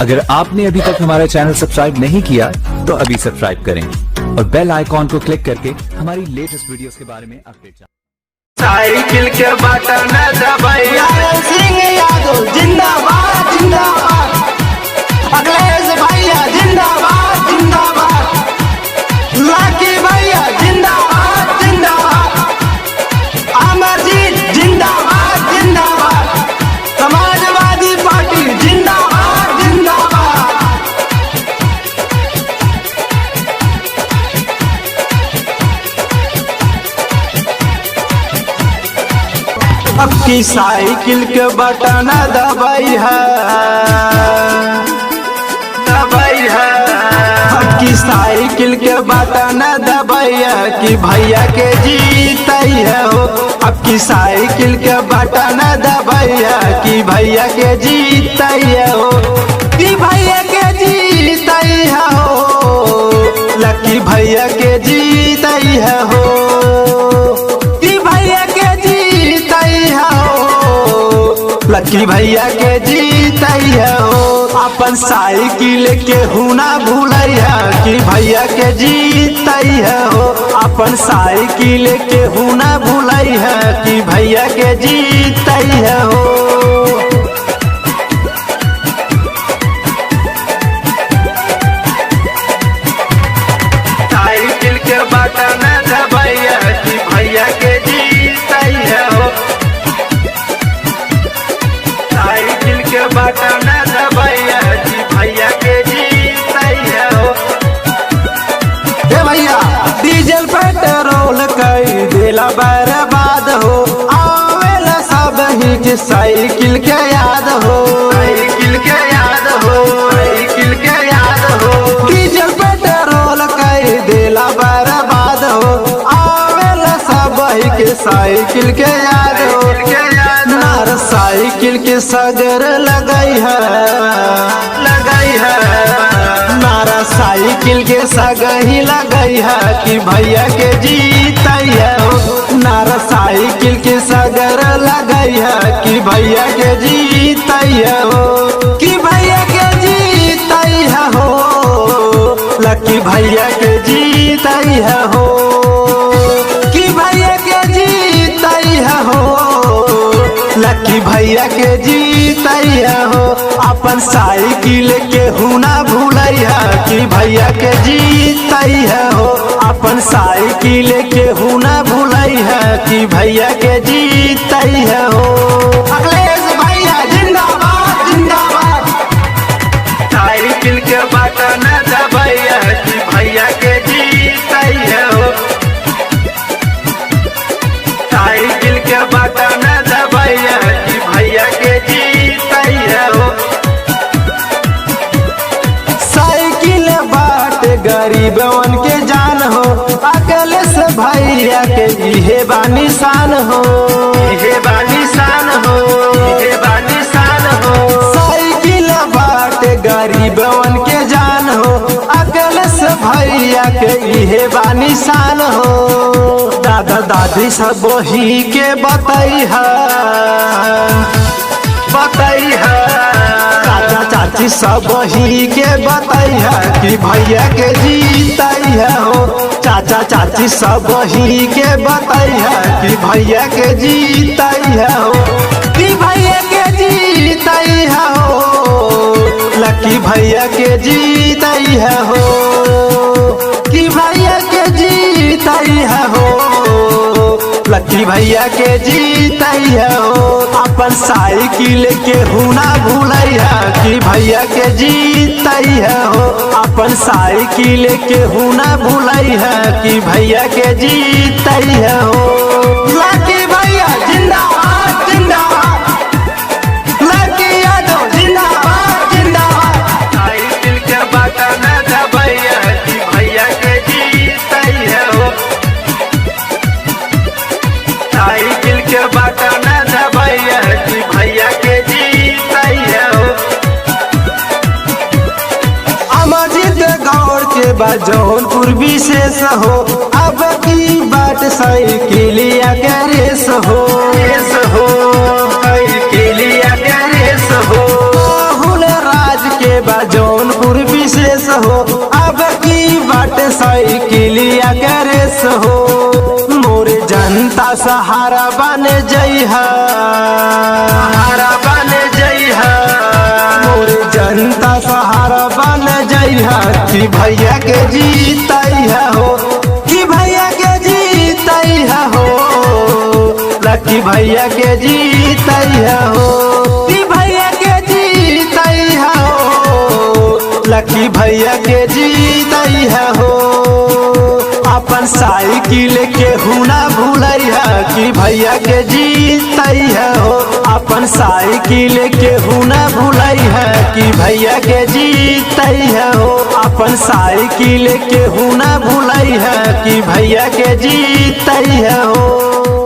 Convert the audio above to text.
अगर आपने अभी तक हमारा चैनल सब्सक्राइब नहीं किया तो अभी सब्सक्राइब करें और बेल आइकॉन को क्लिक करके हमारी लेटेस्ट वीडियोस के बारे में अपडेट जानें। साइकिल के बटन दबाइया सिंह यादव जिंदाबाद जिंदाबाद, अखिलेश भैया जिंदाबाद जिंदाबाद, लाकी भैया जिंदाबाद जिंदाबाद, अमरजीत जिंदाबाद जिंदाबाद, समाजवादी पार्टी जिंदाबाद जिंदाबाद। अब की साइकिल के बटन दबाई है, दबाई है। अब की साइकिल के बटन दबाई है कि भैया के जीतई है हो। अब की साइकिल के बटन दबाई है कि भैया के जीतई है हो, कि भैया के जीतई है हो, लकी भैया के जीतई है हो, लकी भैया के जीतई है हो। अपन साइकिल के हुना भूलैया कि भैया के जीतई है हो, अपन साइकिल के हुना भूलई है कि भैया के जीतई है हो। साइकिल के बटन दबाइया कि भैया के जीतई है हो, साइकिल के बटन दबाइया कि भैया के जीतई है हो। ए भैया डीजल पेट्रोल कई दिला बर्बाद हो, आवेला सब ही के साइकिल के याद हो, साइकिल के याद हो, साइकिल के याद हो। डीजल पेट्रोल कई दिला बर्बाद हो, आवेला सब ही के साइकिल के याद हो। नार साइकिल के सगर लगाई है, लगाई है, नारा साइकिल के सगही लगाई है कि भैया के जीतई है हो। नारा साइकिल के सगर लगाई है कि भैया के जीतई है हो, कि भैया के जीतई है हो, लकी भैया के जीतई है हो, कि भैया के जीतई है हो, लकी भैया के जीतई है हो। अपन साइकिल के हुना भूलैया कि भैया के जीतई है हो, अपन साइकिल के हुना भूलैया कि भैया के जीतई है हो। अखिलेश भैया जिंदाबाद जिंदाबाद, साइकिल के बटन दबाइया कि भैया के जीतई है हो, साइकिल के बटन दबाइया कि भैया के जीतई है हो। साइकिल बाट गरीबवन के जान हो, अखिलेश भैया के इहे बानी शान हो, इहे बानी शान हो, इहे बानी शान हो। साइकिल बाट गरीबवन के जान हो, अखिलेश भैया के इहे बानी शान हो। दादा दादी सब वही के बताई है, बताई है, चाचा चाची सब वही के बताई है कि भैया के जीतई है हो। चाचा चाची सब वही के बताई है कि भैया के जीतई है हो, कि भैया के जीतई है हो, लकी भैया के जीतई है हो, कि भैया के जीतई है हो, लकी भैया के जीतई है हो। अपन साइकिल के हुना भूलैया कि भैया के जीतई है हो, अपन साइकिल के हुना भूलैया कि भैया के जीतई है हो। लाकी भैया जिंदाबाद जिंदाबाद, लाकी यादव जिंदाबाद जिंदाबाद, साइकिल के बटन दबाइया कि भैया के जीतई है हो, साइकिल के बटन दबाइया कि भैया के जीतई है हो। अमरजीत गौर के बाद जौनपुर विशेष हो, अब की बाट साइकिलिया के रेस हो, रेस हो, साइकिलिया के रेस हो। राज के बा जौनपुर विशेष हो, अब की बाट साइकिलिया के रेस हो। मोरे जनता सहारा बन जइहा, सहारा बन जइहा, मोरे जनता सहारा बन जइहा। कि भैया के जीतैहा हो, कि भैया के जीतैहा हो, लकी भैया के जीतैहा हो, कि भैया के जीतैहा हो, लकी भैया के जीतैहा हो। अपन साइकिल के हुना भूलैहा, कि भैया के जीतैहा हो। अपन साइकिल के हुना भूलैहा, कि भैया के जीतैहा हो। अपन साइकिल के हुना भूलैहा, कि भैया के जीतैहा हो।